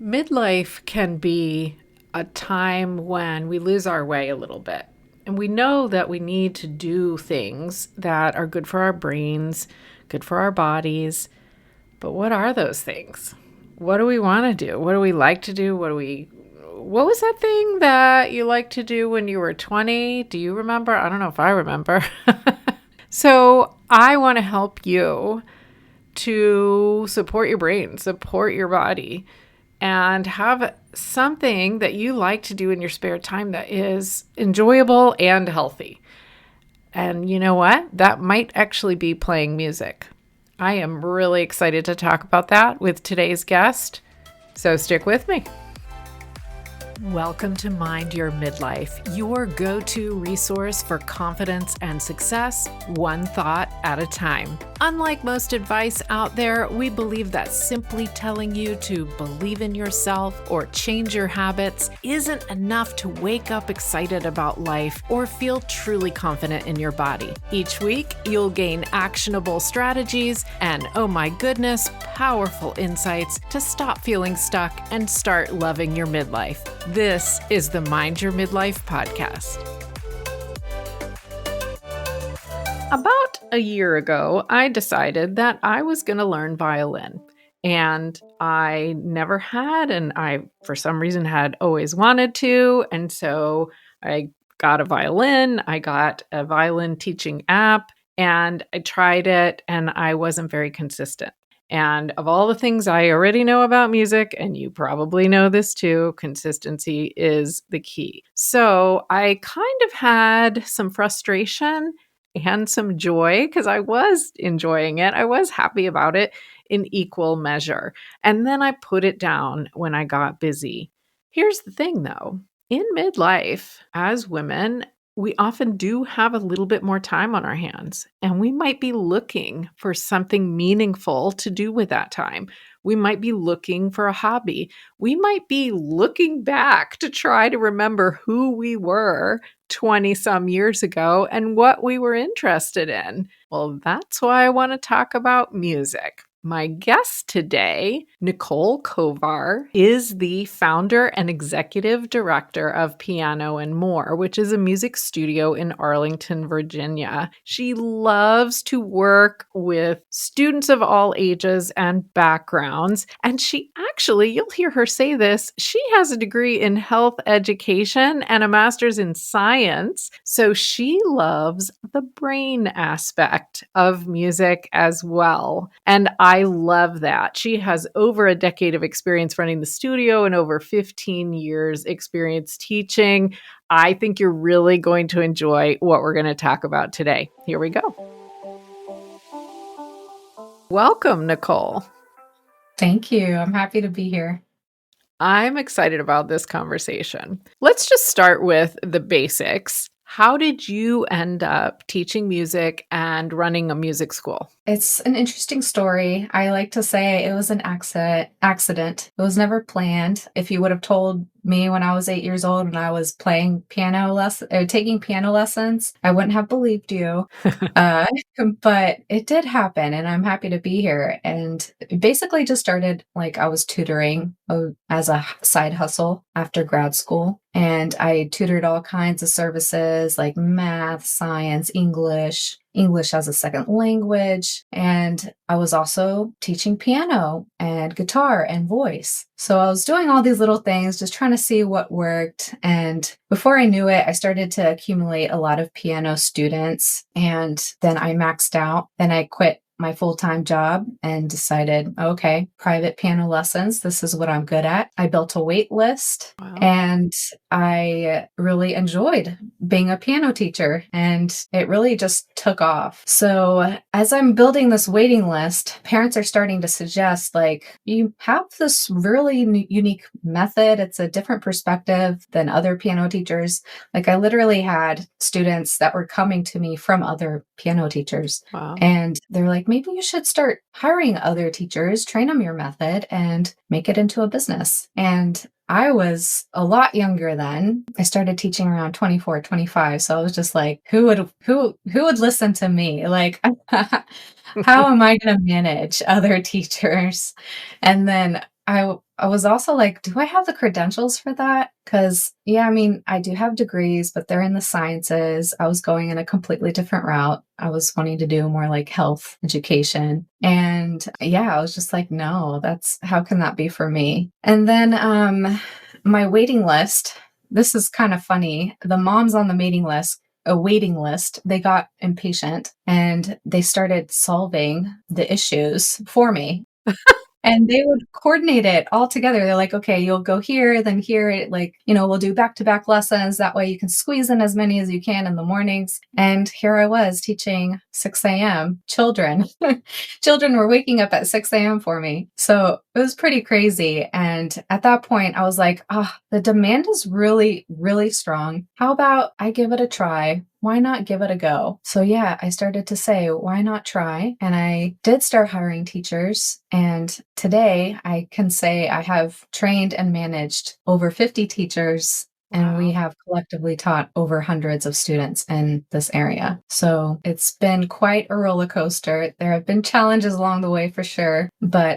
Midlife can be a time when we lose our way a little bit. And we know that we need to do things that are good for our brains, good for our bodies. But what are those things? What do we want to do? What do we like to do? What was that thing that you liked to do when you were 20? Do you remember? I don't know if I remember. So, I want to help you to support your brain, support your body, and have something that you like to do in your spare time that is enjoyable and healthy. And you know what? That might actually be playing music. I am really excited to talk about that with today's guest. So stick with me. Welcome to Mind Your Midlife, your go-to resource for confidence and success, one thought at a time. Unlike most advice out there, we believe that simply telling you to believe in yourself or change your habits isn't enough to wake up excited about life or feel truly confident in your body. Each week, you'll gain actionable strategies and, oh my goodness, powerful insights to stop feeling stuck and start loving your midlife. This is the Mind Your Midlife podcast. About a year ago, I decided that I was going to learn violin. And I never had, and I, for some reason, had always wanted to. And so I got a violin. I got a violin teaching app, and I tried it, and I wasn't very consistent. And of all the things I already know about music, and you probably know this too, consistency is the key. So I kind of had some frustration and some joy because I was enjoying it. I was happy about it in equal measure. And then I put it down when I got busy. Here's the thing though, in midlife, as women, we often do have a little bit more time on our hands, and we might be looking for something meaningful to do with that time. We might be looking for a hobby. We might be looking back to try to remember who we were 20 some years ago and what we were interested in. Well, that's why I want to talk about music. My guest today, Nicole Kovar, is the founder and executive director of Piano and More, which is a music studio in Arlington, Virginia. She loves to work with students of all ages and backgrounds. And she actually, you'll hear her say this, she has a degree in health education and a master's in science. So she loves the brain aspect of music as well. And I love that. She has over a decade of experience running the studio and over 15 years experience teaching. I think you're really going to enjoy what we're going to talk about today. Here we go. Welcome, Nicole. Thank you. I'm happy to be here. I'm excited about this conversation. Let's just start with the basics. How did you end up teaching music and running a music school? It's an interesting story. I like to say it was an accident. It was never planned. If you would have told me when I was 8 years old and I was taking piano lessons, I wouldn't have believed you. But it did happen, and I'm happy to be here. And it basically just started like I was tutoring as a side hustle after grad school. And I tutored all kinds of services like math, science, English as a second language. And I was also teaching piano and guitar and voice. So I was doing all these little things, just trying to see what worked. And before I knew it, I started to accumulate a lot of piano students. And then I maxed out. Then I quit my full-time job and decided, okay, private piano lessons. This is what I'm good at. I built a wait list. Wow. And I really enjoyed being a piano teacher, and it really just took off. So as I'm building this waiting list, parents are starting to suggest, like, you have this really unique method. It's a different perspective than other piano teachers. Like, I literally had students that were coming to me from other piano teachers. Wow. And they're like, maybe you should start hiring other teachers, train them your method, and make it into a business. And I was a lot younger then. I started teaching around 24, 25. So I was just like, who would listen to me? Like, how am I going to manage other teachers? And then I was also like, do I have the credentials for that? Because, yeah, I mean, I do have degrees, but they're in the sciences. I was going in a completely different route. I was wanting to do more like health education. And yeah, I was just like, no, that's how can that be for me? And then my waiting list, this is kind of funny. The moms on the waiting list, they got impatient and they started solving the issues for me. And they would coordinate it all together. They're like, "Okay, you'll go here, then here, like, we'll do back-to-back lessons. That way you can squeeze in as many as you can in the mornings." And here I was teaching 6 AM. Children. Children were waking up at 6 AM for me. So it was pretty crazy. And at that point, I was like, the demand is really, really strong. How about I give it a try? Why not give it a go? So yeah, I started to say, why not try? And I did start hiring teachers. And today I can say I have trained and managed over 50 teachers. And we Wow. have collectively taught over hundreds of students in this area. So it's been quite a roller coaster. There have been challenges along the way for sure, but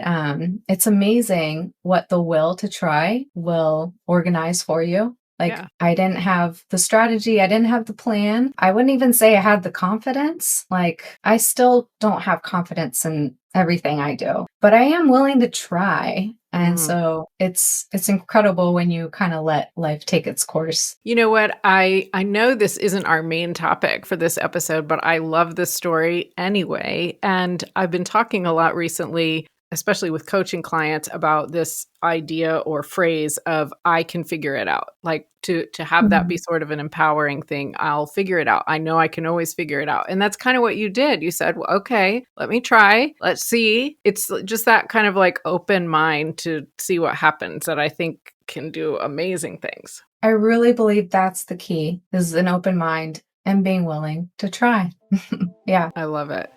it's amazing what the will to try will organize for you. Like, Yeah. I didn't have the strategy, I didn't have the plan. I wouldn't even say I had the confidence. Like, I still don't have confidence in everything I do, but I am willing to try. And Mm. so it's incredible when you kind of let life take its course. You know what? I know this isn't our main topic for this episode, but I love this story anyway. And I've been talking a lot recently, especially with coaching clients, about this idea or phrase of I can figure it out. Like to have that be Mhm. sort of an empowering thing. I'll figure it out. I know I can always figure it out. And that's kind of what you did. You said, well, okay, let me try. Let's see. It's just that kind of like open mind to see what happens that I think can do amazing things. I really believe that's the key, is an open mind and being willing to try. Yeah. I love it.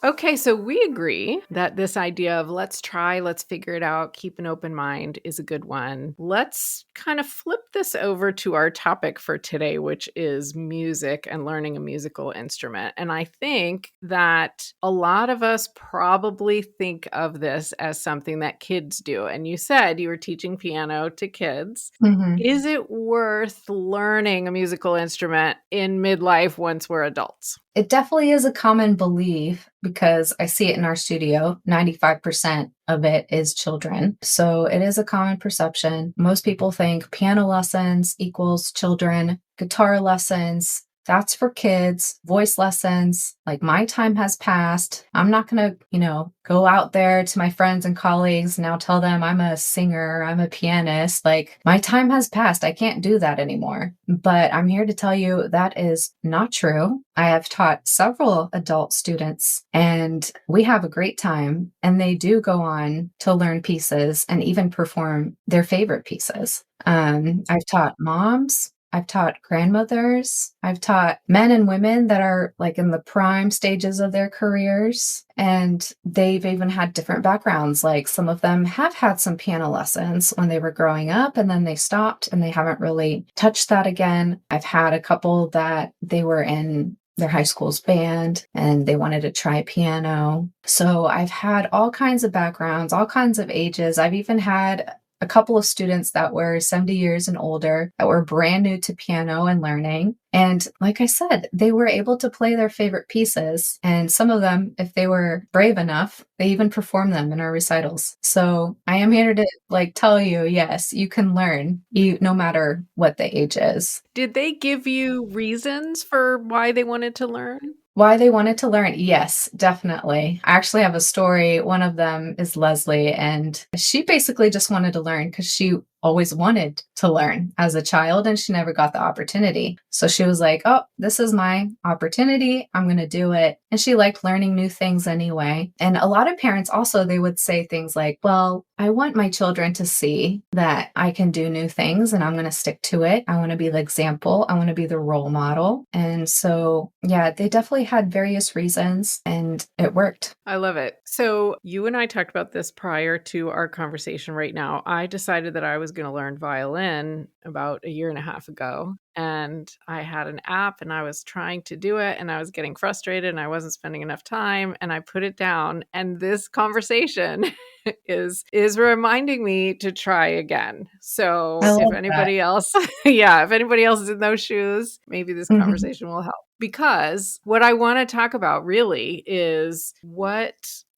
Okay, so we agree that this idea of let's try, let's figure it out, keep an open mind is a good one. Let's kind of flip this over to our topic for today, which is music and learning a musical instrument. And I think that a lot of us probably think of this as something that kids do. And you said you were teaching piano to kids. Mhm. Is it worth learning a musical instrument in midlife once we're adults? It definitely is a common belief because I see it in our studio. 95% of it is children. So it is a common perception. Most people think piano lessons equals children, guitar lessons, that's for kids, voice lessons. Like, my time has passed. I'm not going to, go out there to my friends and colleagues now tell them I'm a singer, I'm a pianist. Like, my time has passed. I can't do that anymore. But I'm here to tell you that is not true. I have taught several adult students and we have a great time, and they do go on to learn pieces and even perform their favorite pieces. I've taught moms, I've taught grandmothers, I've taught men and women that are like in the prime stages of their careers, and they've even had different backgrounds. Like, some of them have had some piano lessons when they were growing up and then they stopped and they haven't really touched that again. I've had a couple that they were in their high school's band and they wanted to try piano. So I've had all kinds of backgrounds, all kinds of ages. I've even had a couple of students that were 70 years and older that were brand new to piano and learning. And like I said, they were able to play their favorite pieces. And some of them, if they were brave enough, they even perform them in our recitals. So I am here to tell you, yes, you can learn, no matter what the age is. Did they give you reasons for why they wanted to learn? Why they wanted to learn? Yes, definitely. I actually have a story. One of them is Leslie, and she basically just wanted to learn because she always wanted to learn as a child and she never got the opportunity. So she was like, oh, this is my opportunity. I'm going to do it. And she liked learning new things anyway. And a lot of parents also, they would say things like, well, I want my children to see that I can do new things and I'm going to stick to it. I want to be the example. I want to be the role model. And so, yeah, they definitely had various reasons and it worked. I love it. So you and I talked about this prior to our conversation right now. I decided that I was was going to learn violin about a year and a half ago. And I had an app and I was trying to do it and I was getting frustrated and I wasn't spending enough time and I put it down. And this conversation is reminding me to try again. So I if love that. anybody else, yeah, if anybody else is in those shoes, maybe this Mhm. conversation will help. Because what I want to talk about really is what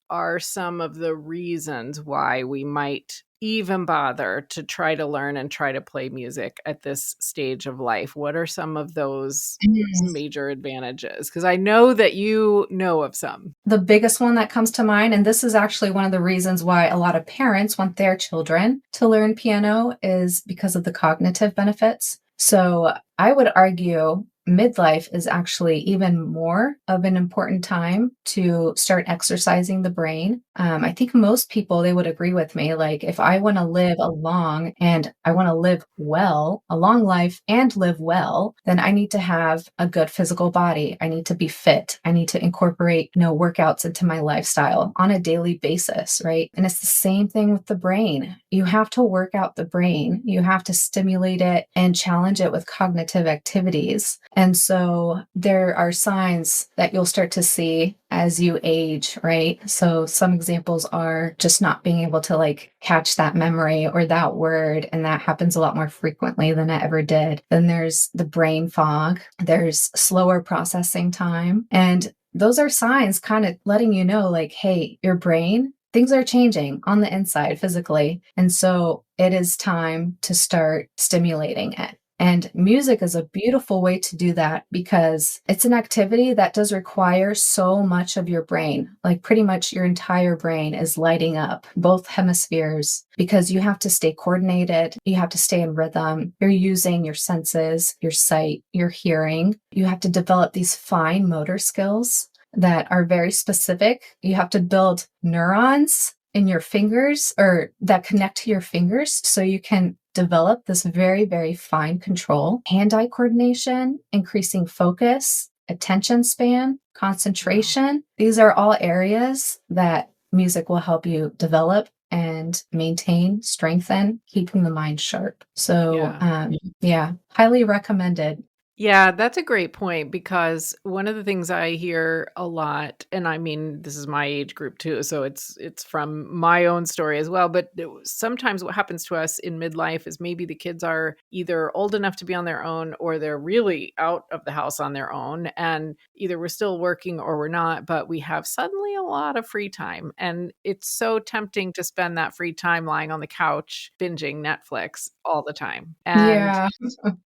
are some of the reasons why we might even bother to try to learn and try to play music at this stage of life? What are some of those major advantages? Because I know that you know of some. The biggest one that comes to mind, and this is actually one of the reasons why a lot of parents want their children to learn piano, is because of the cognitive benefits. So I would argue midlife is actually even more of an important time to start exercising the brain. I think most people, they would agree with me. Like, if I want to live a long and I want to live well, a long life and live well, then I need to have a good physical body. I need to be fit. I need to incorporate, workouts into my lifestyle on a daily basis, right? And it's the same thing with the brain. You have to work out the brain. You have to stimulate it and challenge it with cognitive activities. And so there are signs that you'll start to see as you age, right? So some examples are just not being able to catch that memory or that word. And that happens a lot more frequently than it ever did. Then there's the brain fog. There's slower processing time. And those are signs kind of letting you know, hey, your brain, things are changing on the inside physically. And so it is time to start stimulating it. And music is a beautiful way to do that because it's an activity that does require so much of your brain. Like, pretty much your entire brain is lighting up, both hemispheres, because you have to stay coordinated. You have to stay in rhythm. You're using your senses, your sight, your hearing. You have to develop these fine motor skills that are very specific. You have to build neurons in your fingers, or that connect to your fingers, so you can develop this very, very fine control, hand-eye coordination, increasing focus, attention span, Wow. concentration. These are all areas that music will help you develop and maintain, strengthen, keeping the mind sharp. So, Yeah. yeah, highly recommended. Yeah, that's a great point because one of the things I hear a lot, and I mean, this is my age group too, so it's from my own story as well. But sometimes what happens to us in midlife is maybe the kids are either old enough to be on their own or they're really out of the house on their own, and either we're still working or we're not, but we have suddenly a lot of free time, and it's so tempting to spend that free time lying on the couch binging Netflix all the time. And Yeah.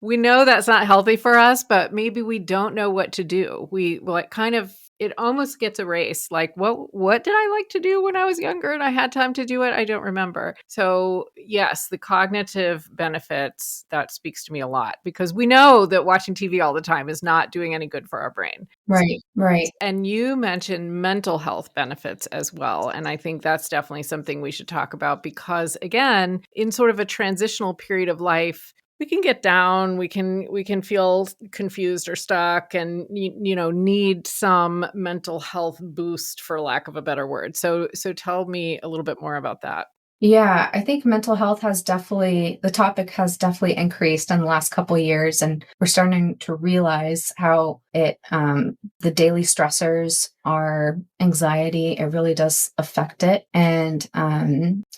we know that's not healthy for us, but maybe we don't know what to do. We like kind of it almost gets erased. Like what did I like to do when I was younger and I had time to do it? I don't remember. So, yes, the cognitive benefits, that speaks to me a lot because we know that watching TV all the time is not doing any good for our brain. Right, right. And you mentioned mental health benefits as well. And I think that's definitely something we should talk about because, again, in sort of a transitional period of life, we can get down, we can feel confused or stuck and need some mental health boost, for lack of a better word. So tell me a little bit more about that. Yeah, I think mental health the topic has definitely increased in the last couple of years, and we're starting to realize how the daily stressors, our anxiety, it really does affect it. And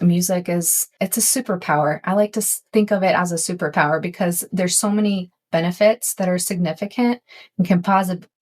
music it's a superpower. I like to think of it as a superpower because there's so many benefits that are significant and can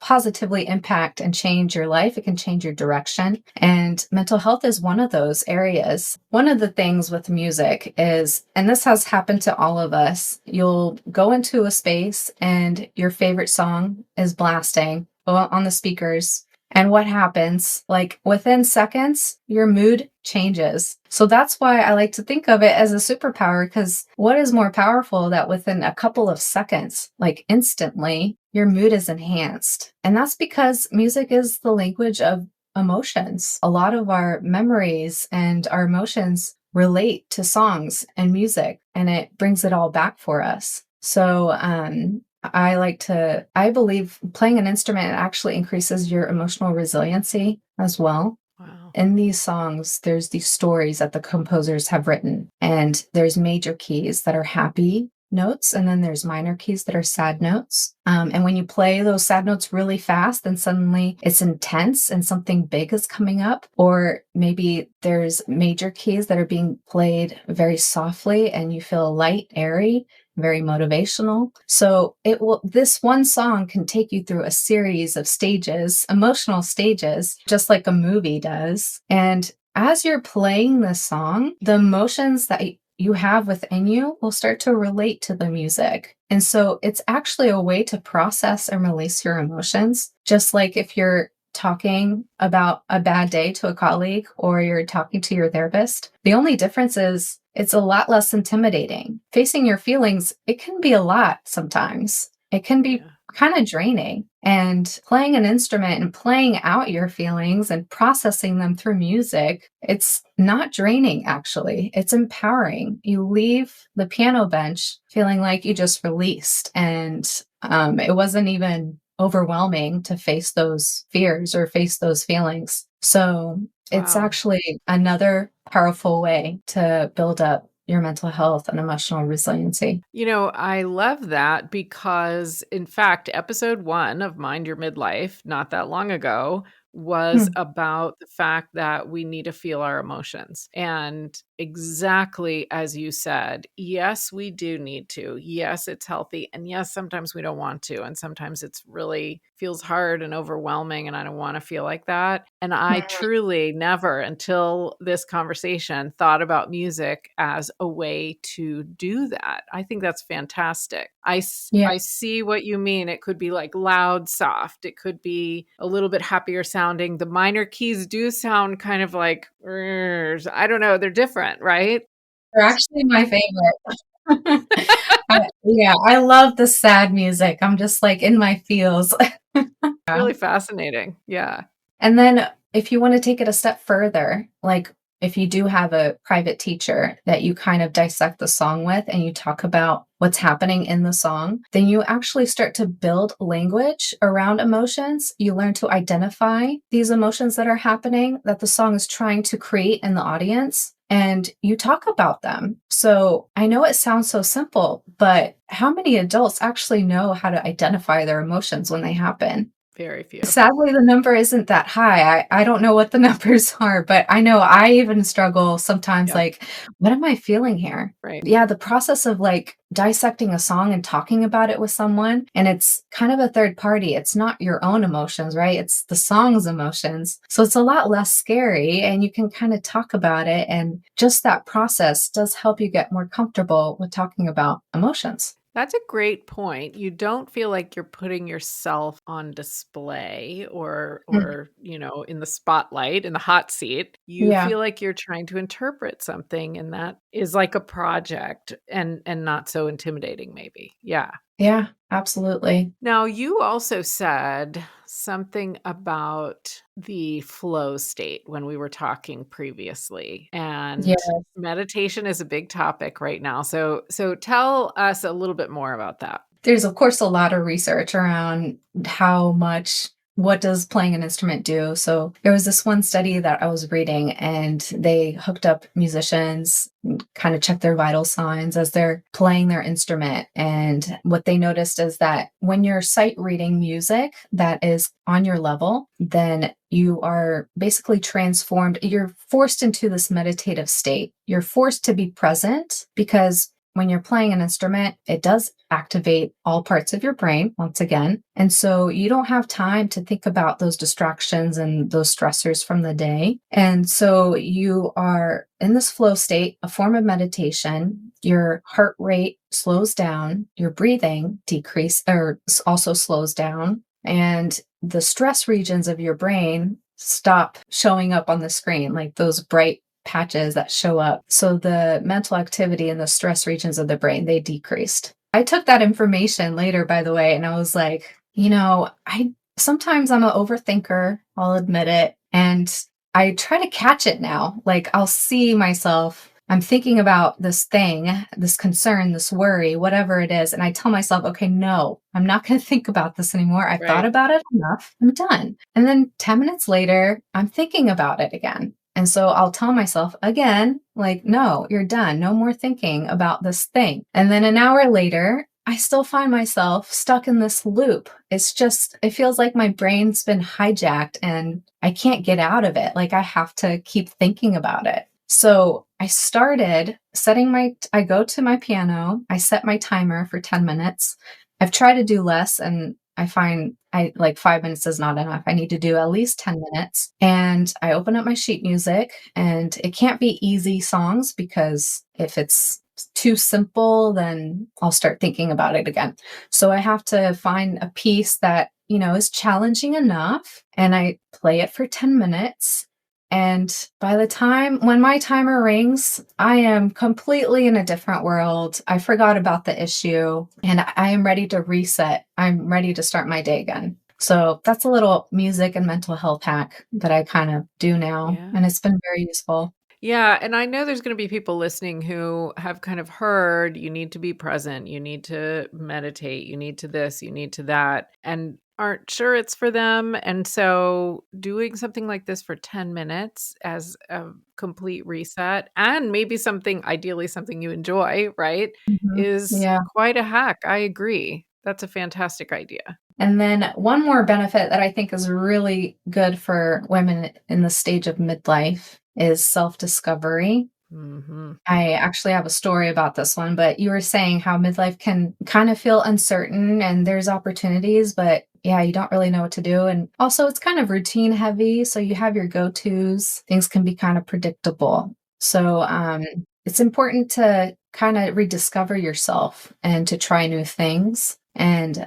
positively impact and change your life. It can change your direction. And mental health is one of those areas. One of the things with music is, and this has happened to all of us, you'll go into a space and your favorite song is blasting on the speakers. And what happens? Like, within seconds, your mood changes. So that's why I like to think of it as a superpower, because what is more powerful that within a couple of seconds, like instantly, your mood is enhanced? And that's because music is the language of emotions. A lot of our memories and our emotions relate to songs and music, and it brings it all back for us. So, I believe playing an instrument actually increases your emotional resiliency as well. Wow. in these songs, there's these stories that the composers have written, and there's major keys that are happy notes, and then there's minor keys that are sad notes. And when you play those sad notes really fast, then suddenly it's intense and something big is coming up. Or maybe there's major keys that are being played very softly and you feel light, airy, very motivational. So this one song can take you through a series of stages, emotional stages, just like a movie does. And as you're playing this song, the emotions that you have within you will start to relate to the music. And so it's actually a way to process and release your emotions. Just like if you're talking about a bad day to a colleague or you're talking to your therapist, the only difference is it's a lot less intimidating. Facing your feelings, it can be a lot sometimes. It can be kind of draining. And playing an instrument and playing out your feelings and processing them through music, it's not draining, actually. It's empowering. You leave the piano bench feeling like you just released, and it wasn't even overwhelming to face those fears or face those feelings. So it's Wow. actually another powerful way to build up your mental health and emotional resiliency. I love that because, in fact, episode 1 of Mind Your Midlife, not that long ago, was Hmm. about the fact that we need to feel our emotions. And exactly as you said, yes, we do need to. Yes, it's healthy. And yes, sometimes we don't want to. And sometimes it's really feels hard and overwhelming. And I don't want to feel like that. And I truly never, until this conversation, thought about music as a way to do that. I think that's fantastic. Yeah. I see what you mean. It could be like loud, soft. It could be a little bit happier sounding. The minor keys do sound kind of like, I don't know, they're different, right? They're actually my favorite. Yeah, I love the sad music. I'm just like in my feels. Yeah. Really fascinating. Yeah. And then if you want to take it a step further, like if you do have a private teacher that you kind of dissect the song with and you talk about what's happening in the song, then you actually start to build language around emotions. You learn to identify these emotions that are happening that the song is trying to create in the audience. And you talk about them. So I know it sounds so simple, but how many adults actually know how to identify their emotions when they happen? Very few. Sadly, the number isn't that high. I don't know what the numbers are, but I know I even struggle sometimes, Yeah. like, "What am I feeling here?" Right. Yeah, the process of, like, dissecting a song and talking about it with someone, and it's kind of a third party. It's not your own emotions, right? It's the song's emotions. So it's a lot less scary, and you can kinda talk about it, and just that process does help you get more comfortable with talking about emotions. That's a great point. You don't feel like you're putting yourself on display Mm, in the spotlight, in the hot seat. You yeah. feel like you're trying to interpret something and that is like a project and not so intimidating maybe. Yeah. Yeah, absolutely. Now, you also said something about the flow state when we were talking previously, Yeah. and meditation is a big topic right now. So tell us a little bit more about that. There's, of course, a lot of research around how much what does playing an instrument do? So there was this one study that I was reading, and they hooked up musicians, kind of checked their vital signs as they're playing their instrument. And what they noticed is that when you're sight reading music that is on your level, then you are basically transformed. You're forced into this meditative state. You're forced to be present because when you're playing an instrument, it does activate all parts of your brain once again. And so you don't have time to think about those distractions and those stressors from the day. And so you are in this flow state, a form of meditation. Your heart rate slows down, your breathing also slows down, and the stress regions of your brain stop showing up on the screen, like those bright patches that show up. So the mental activity in the stress regions of the brain, they decreased. I took that information later, by the way, and I was like, I sometimes I'm an overthinker, I'll admit it. And I try to catch it now. Like I'll see myself I'm thinking about this thing, this concern, this worry, whatever it is. And I tell myself, okay, no, I'm not going to think about this anymore. I've thought Right. about it enough. I'm done. And then 10 minutes later, I'm thinking about it again. And so I'll tell myself again, like, no, you're done. No more thinking about this thing. And then an hour later, I still find myself stuck in this loop. It feels like my brain's been hijacked and I can't get out of it. Like I have to keep thinking about it. So I started I go to my piano, I set my timer for 10 minutes. I've tried to do less and I find I like 5 minutes is not enough. I need to do at least 10 minutes. And I open up my sheet music and it can't be easy songs because if it's too simple, then I'll start thinking about it again. So I have to find a piece that, is challenging enough and I play it for 10 minutes. And by the time when my timer rings, I am completely in a different world. I forgot about the issue and I am ready to reset. I'm ready to start my day again. So that's a little music and mental health hack that I kind of do now. Yeah. And it's been very useful. Yeah, and I know there's gonna be people listening who have kind of heard you need to be present, you need to meditate, you need to this, you need to that, and aren't sure it's for them. And so doing something like this for 10 minutes as a complete reset and maybe ideally something you enjoy, right, Mhm. is Yeah. quite a hack. I agree. That's a fantastic idea. And then one more benefit that I think is really good for women in the stage of midlife is self discovery. Mhm. I actually have a story about this one, but you were saying how midlife can kind of feel uncertain and there's opportunities, but yeah, you don't really know what to do. And also, it's kind of routine heavy. So you have your go tos, things can be kind of predictable. So it's important to kind of rediscover yourself and to try new things. And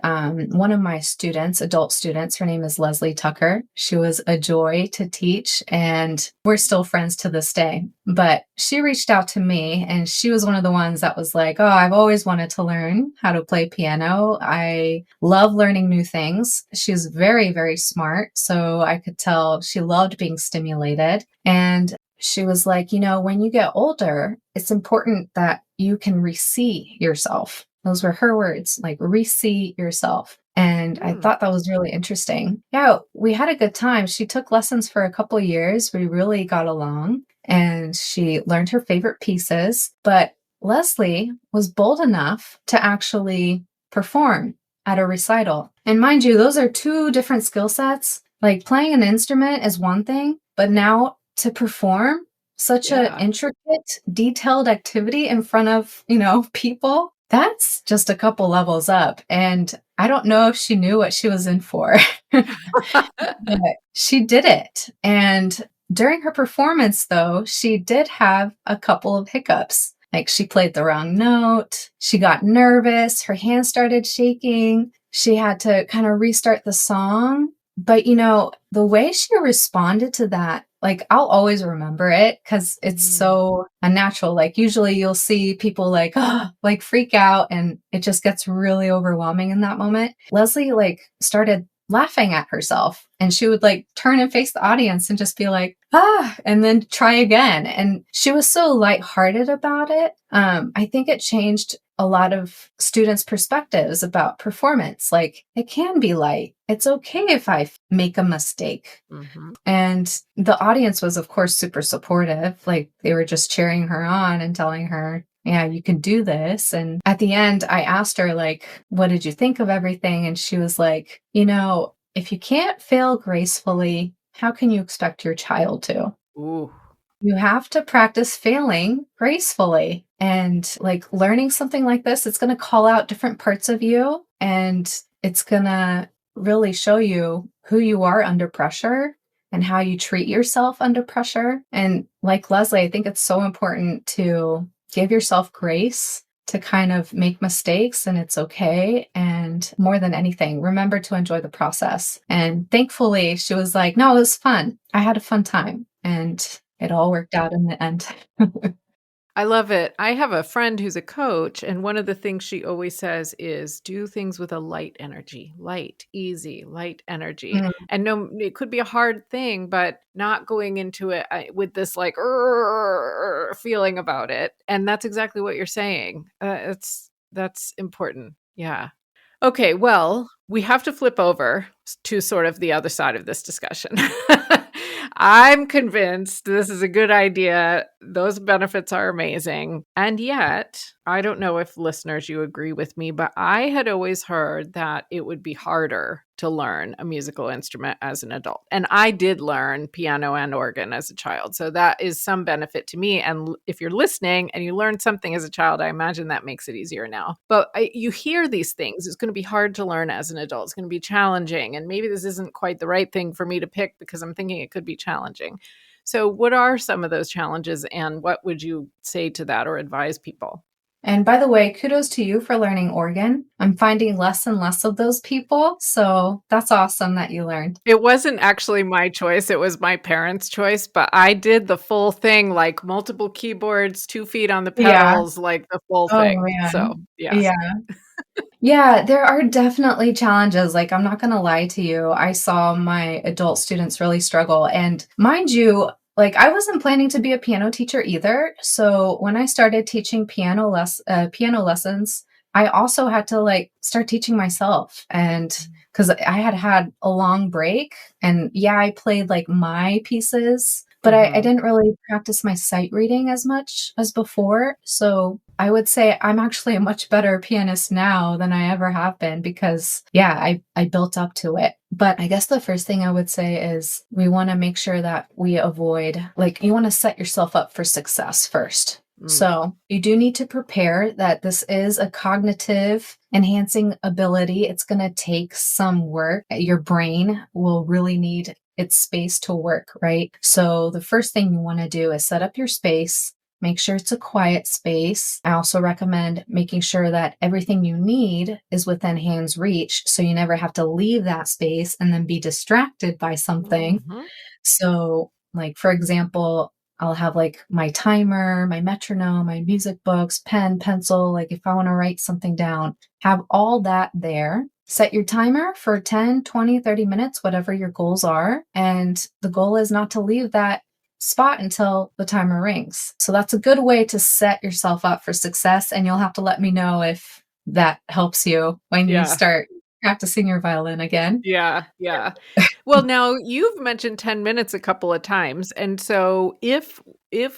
one of my students, adult students, her name is Leslie Tucker. She was a joy to teach, and we're still friends to this day. But she reached out to me, and she was one of the ones that was like, oh, I've always wanted to learn how to play piano. I love learning new things. She's very, very smart. So I could tell she loved being stimulated. And she was like, when you get older, it's important that you can re-see yourself. Those were her words, like re-see yourself. And I Hmm. thought that was really interesting. Yeah, we had a good time. She took lessons for a couple of years. We really got along and she learned her favorite pieces. But Leslie was bold enough to actually perform at a recital. And mind you, those are two different skill sets. Like playing an instrument is one thing, but now to perform such a Yeah. intricate, detailed activity in front of, people, that's just a couple levels up. And I don't know if she knew what she was in for, but she did it. And during her performance, though, she did have a couple of hiccups. Like she played the wrong note, she got nervous, her hands started shaking, she had to kind of restart the song. But the way she responded to that, like I'll always remember it because it's Mm. so unnatural. Like usually you'll see people like, oh, like freak out and it just gets really overwhelming in that moment. Leslie like started laughing at herself and she would like turn and face the audience and just be like, and then try again. And she was so lighthearted about it. I think it changed a lot of students' perspectives about performance. Like it can be light. It's okay if I make a mistake. Mhm. And the audience was, of course, super supportive. Like they were just cheering her on and telling her, yeah, you can do this. And at the end, I asked her, like, what did you think of everything? And she was like, if you can't fail gracefully, how can you expect your child to? Ooh. You have to practice failing gracefully. And like learning something like this, it's going to call out different parts of you and it's going to really show you who you are under pressure and how you treat yourself under pressure. And like Leslie, I think it's so important to give yourself grace to kind of make mistakes and it's okay. And more than anything, remember to enjoy the process. And thankfully, she was like, no, it was fun. I had a fun time. And it all worked out in the end. I love it. I have a friend who's a coach, and one of the things she always says is do things with a light energy, light, easy, light energy. Mm, And no, it could be a hard thing, but not going into it with this like "Urgh," feeling about it. And that's exactly what you're saying. That's important. Yeah. Okay, well, we have to flip over to sort of the other side of this discussion. I'm convinced this is a good idea. Those benefits are amazing. And yet, I don't know if listeners, you agree with me, but I had always heard that it would be harder to learn a musical instrument as an adult. And I did learn piano and organ as a child. So that is some benefit to me. And if you're listening and you learned something as a child, I imagine that makes it easier now. But you hear these things. It's going to be hard to learn as an adult. It's going to be challenging. And maybe this isn't quite the right thing for me to pick because I'm thinking it could be challenging. So what are some of those challenges and what would you say to that or advise people? And by the way, kudos to you for learning organ. I'm finding less and less of those people. So that's awesome that you learned. It wasn't actually my choice. It was my parents' choice, but I did the full thing, like multiple keyboards, 2 feet on the Yeah. pedals, like the full Oh, thing. So, man. yes. Yeah. Yeah, there are definitely challenges. Like, I'm not going to lie to you. I saw my adult students really struggle. And mind you, like, I wasn't planning to be a piano teacher either. So when I started teaching piano lessons, I also had to like start teaching myself. And because I had had a long break, and yeah, I played like my pieces, but I Mhm. didn't really practice my sight reading as much as before. So I would say I'm actually a much better pianist now than I ever have been because, yeah, I built up to it. But I guess the first thing I would say is we want to make sure that we avoid, like, you want to set yourself up for success first. Mm. So you do need to prepare that this is a cognitive enhancing ability. It's going to take some work. Your brain will really need its space to work, right? So the first thing you want to do is set up your space. Make sure it's a quiet space. I also recommend making sure that everything you need is within hand's reach so you never have to leave that space and then be distracted by something. Mhm. So, like, for example, I'll have like my timer, my metronome, my music books, pen, pencil. Like, if I want to write something down, have all that there. Set your timer for 10, 20, 30 minutes, whatever your goals are. And the goal is not to leave that spot until the timer rings. So, that's a good way to set yourself up for success. And you'll have to let me know if that helps you when you Yeah. start practicing your violin again. Yeah, yeah. Well, now you've mentioned 10 minutes a couple of times, and so if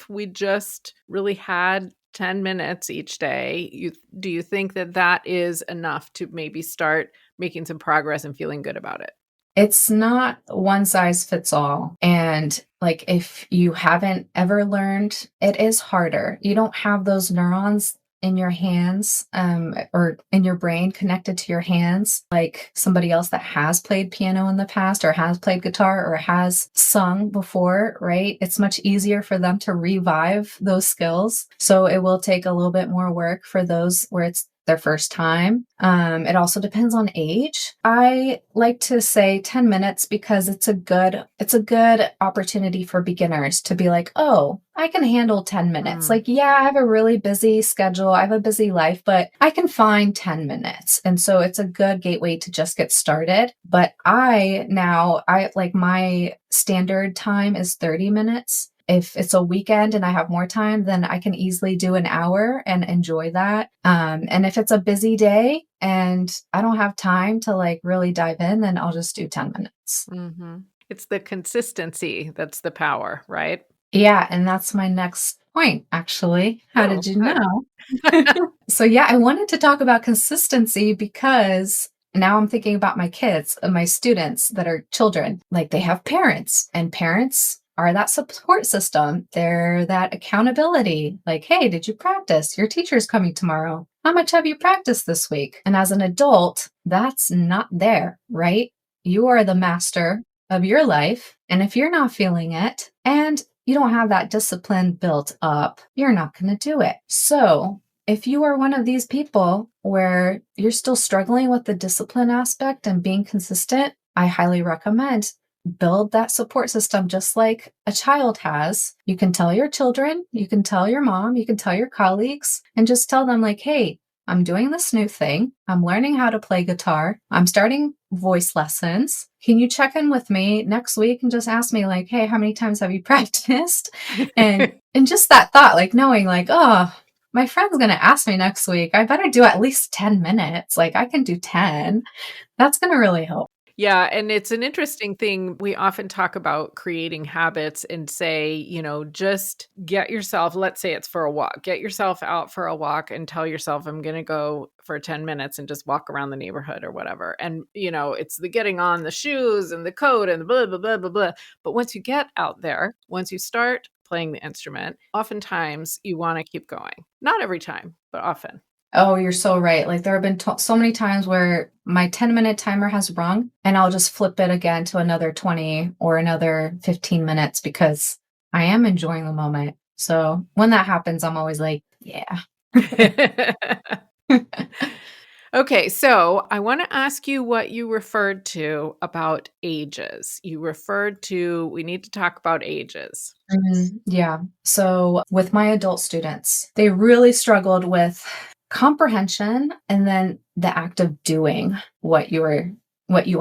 we just really had 10 minutes each day, do you think that that is enough to maybe start making some progress and feeling good about it? It's not one size fits all. And like, if you haven't ever learned, it is harder. You don't have those neurons in your hands or in your brain connected to your hands like somebody else that has played piano in the past or has played guitar or has sung before, right? It's much easier for them to revive those skills. So it will take a little bit more work for those where it's their first time. It also depends on age. I like to say 10 minutes because it's a good opportunity for beginners to be like, oh, I can handle 10 minutes. Mm, Like, yeah, I have a really busy schedule. I have a busy life, but I can find 10 minutes. And so it's a good gateway to just get started. But I like my standard time is 30 minutes. If it's a weekend and I have more time, then I can easily do an hour and enjoy that. And if it's a busy day and I don't have time to like really dive in, then I'll just do 10 minutes. mhm. It's the consistency that's the power, right? Yeah. And that's my next point, actually. How Oh, did you good. know? So, yeah, I wanted to talk about consistency because now I'm thinking about my kids, my students that are children. Like, they have parents, and parents are that support system. They're that accountability. Like, hey, did you practice? Your teacher's coming tomorrow. How much have you practiced this week? And as an adult, that's not there, right? You are the master of your life. And if you're not feeling it and you don't have that discipline built up, you're not going to do it. So, if you are one of these people where you're still struggling with the discipline aspect and being consistent, I highly recommend build that support system just like a child has. You can tell your children, you can tell your mom, you can tell your colleagues, and just tell them, like, hey, I'm doing this new thing. I'm learning how to play guitar. I'm starting voice lessons. Can you check in with me next week and just ask me like, hey, how many times have you practiced? And just that thought, like knowing like, oh, my friend's going to ask me next week. I better do at least 10 minutes. Like I can do 10. That's going to really help. Yeah, and it's an interesting thing. We often talk about creating habits and say, just get yourself, let's say it's for a walk, get yourself out for a walk and tell yourself, I'm going to go for 10 minutes and just walk around the neighborhood or whatever. And, it's the getting on the shoes and the coat and the blah, blah, blah, blah, blah. But once you get out there, once you start playing the instrument, oftentimes you want to keep going. Not every time, but often. Oh, you're so right. Like there have been so many times where my 10-minute timer has rung and I'll just flip it again to another 20 or another 15 minutes because I am enjoying the moment. So when that happens, I'm always like, yeah. Okay, so I want to ask you what you referred to about ages. You referred to, we need to talk about ages. Yeah. So with my adult students, they really struggled with comprehension and then the act of doing what you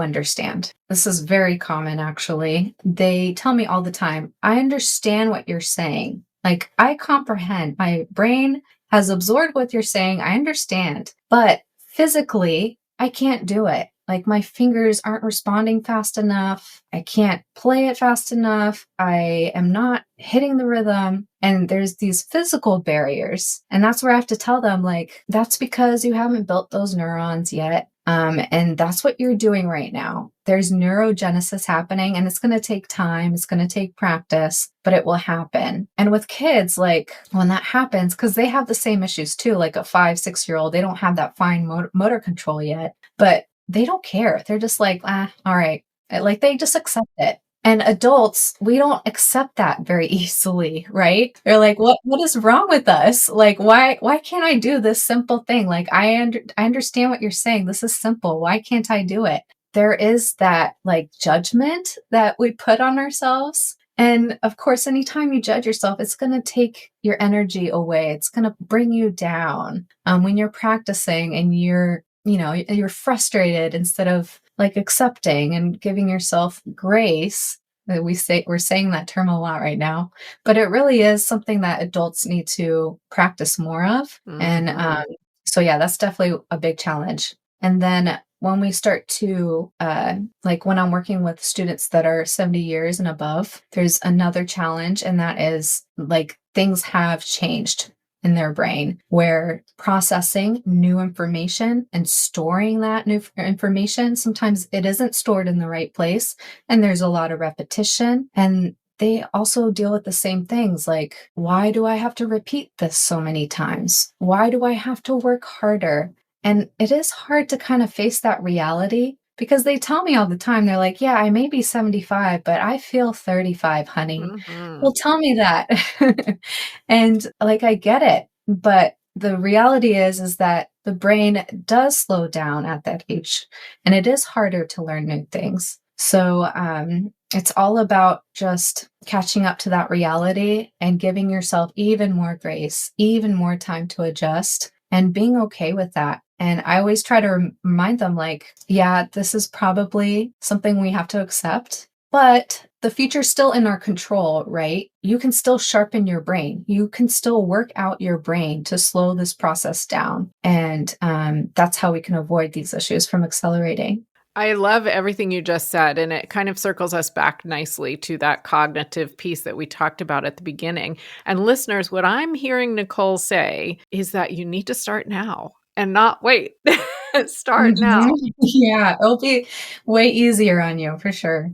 understand. This is very common actually. They tell me all the time, I understand what you're saying. Like I comprehend. My brain has absorbed what you're saying. I understand. But physically, I can't do it. Like my fingers aren't responding fast enough. I can't play it fast enough. I am not hitting the rhythm. And there's these physical barriers. And that's where I have to tell them, like, that's because you haven't built those neurons yet. And that's what you're doing right now. There's neurogenesis happening and it's going to take time. It's going to take practice, but it will happen. And with kids, like when that happens, because they have the same issues too, like a 5, 6-year-old, they don't have that fine motor control yet, but they don't care. They're just like, all right. Like they just accept it. And adults, we don't accept that very easily, right? They're like, what is wrong with us? Like, why can't I do this simple thing? Like, I understand what you're saying. This is simple. Why can't I do it? There is that like judgment that we put on ourselves. And of course, anytime you judge yourself, it's going to take your energy away. It's going to bring you down. When you're practicing and you're frustrated instead of like accepting and giving yourself grace. We're saying that term a lot right now, but it really is something that adults need to practice more of. And so yeah, that's definitely a big challenge. And then when we start to like when I'm working with students that are 70 years and above, there's another challenge, and that is like things have changed in their brain where processing new information and storing that new information, sometimes it isn't stored in the right place and there's a lot of repetition. And they also deal with the same things like, why do I have to repeat this so many times? Why do I have to work harder? And it is hard to kind of face that reality because they tell me all the time, they're like, yeah, I may be 75, but I feel 35, honey. Well, tell me that. And like, I get it. But the reality is that the brain does slow down at that age and it is harder to learn new things. So it's all about just catching up to that reality and giving yourself even more grace, even more time to adjust and being okay with that. And I always try to remind them like, yeah, this is probably something we have to accept, but the future's still in our control, right? You can still sharpen your brain. You can still work out your brain to slow this process down. And that's how we can avoid these issues from accelerating. I love everything you just said, and it kind of circles us back nicely to that cognitive piece that we talked about at the beginning. And listeners, what I'm hearing Nicole say is that you need to start now and not wait. Start now. Yeah, it'll be way easier on you for sure.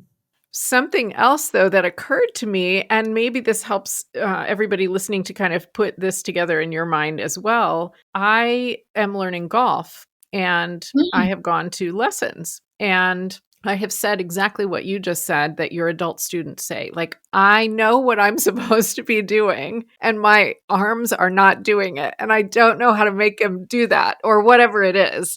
Something else, though, that occurred to me, and maybe this helps everybody listening to kind of put this together in your mind as well. I am learning golf and I have gone to lessons, and I have said exactly what you just said that your adult students say. Like, I know what I'm supposed to be doing, and my arms are not doing it, and I don't know how to make them do that or whatever it is.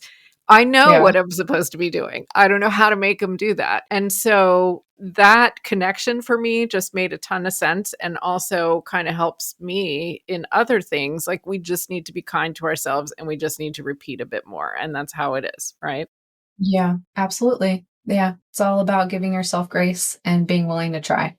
I know Yeah. what I'm supposed to be doing. I don't know how to make them do that. And so that connection for me just made a ton of sense and also kind of helps me in other things. Like we just need to be kind to ourselves and we just need to repeat a bit more. And that's how it is, right? Yeah, absolutely. Yeah, it's all about giving yourself grace and being willing to try.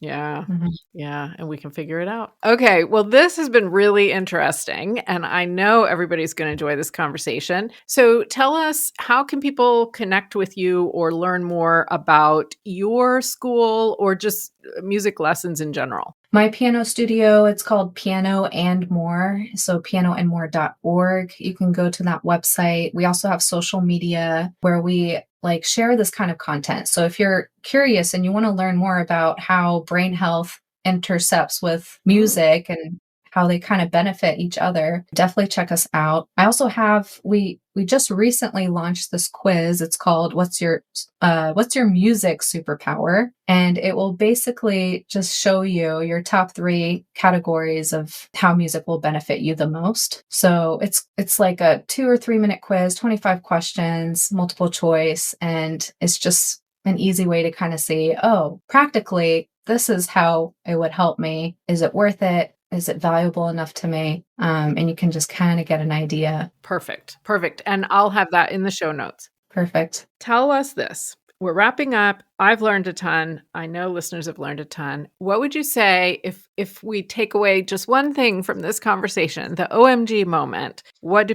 Yeah. Mhm. Yeah. And we can figure it out. Okay. Well, this has been really interesting. And I know everybody's going to enjoy this conversation. So tell us, how can people connect with you or learn more about your school or just music lessons in general? My piano studio, it's called Piano and More, so pianoandmore.org. You can go to that website. We also have social media where we like share this kind of content. So if you're curious and you want to learn more about how brain health intercepts with Mm, music and how they kind of benefit each other, definitely check us out. I also have we just recently launched this quiz. It's called what's your music superpower? And it will basically just show you your top 3 categories of how music will benefit you the most. So it's like a 2 or 3 minute quiz, 25 questions, multiple choice, and it's just an easy way to kind of see, oh, practically this is how it would help me. Is it worth it? Is it valuable enough to me? And you can just kind of get an idea. perfect. Perfect. And I'll have that in the show notes. Perfect. Tell us this. We're wrapping up. I've learned a ton. I know listeners have learned a ton. What would you say if we take away just one thing from this conversation, the OMG moment? What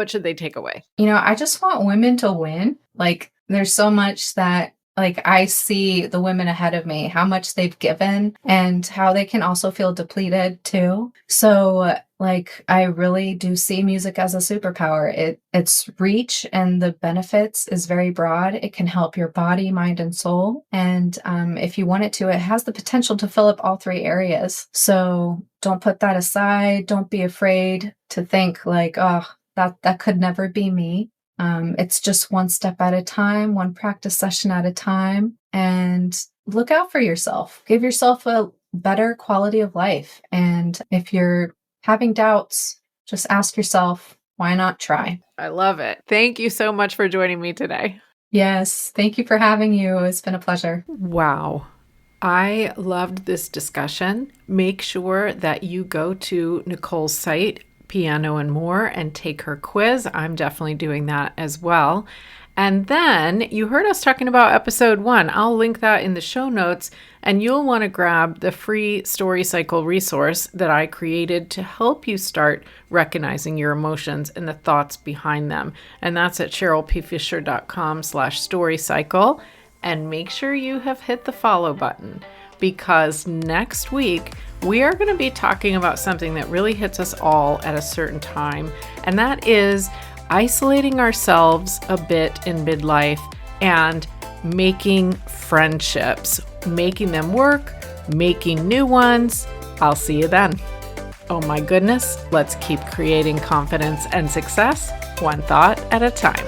should they take away? I just want women to win. Like, there's so much that, like, I see the women ahead of me, how much they've given and how they can also feel depleted too. So, like, I really do see music as a superpower. Its reach and the benefits is very broad. It can help your body, mind, and soul. And if you want it to, it has the potential to fill up all 3 areas. So don't put that aside. Don't be afraid to think like, oh, that could never be me. It's just one step at a time, one practice session at a time, and look out for yourself. Give yourself a better quality of life. And if you're having doubts, just ask yourself, why not try? I love it. Thank you so much for joining me today. Yes, thank you for having you. It's been a pleasure. Wow. I loved this discussion. Make sure that you go to Nicole's site, Piano and More, and take her quiz. I'm definitely doing that as well. And then you heard us talking about episode 1. I'll link that in the show notes, and you'll want to grab the free story cycle resource that I created to help you start recognizing your emotions and the thoughts behind them. And that's at cherylpfisher.com/storycycle. And make sure you have hit the follow button, because next week we are going to be talking about something that really hits us all at a certain time, and that is isolating ourselves a bit in midlife and making friendships, making them work, making new ones. I'll see you then. Oh my goodness, let's keep creating confidence and success, one thought at a time.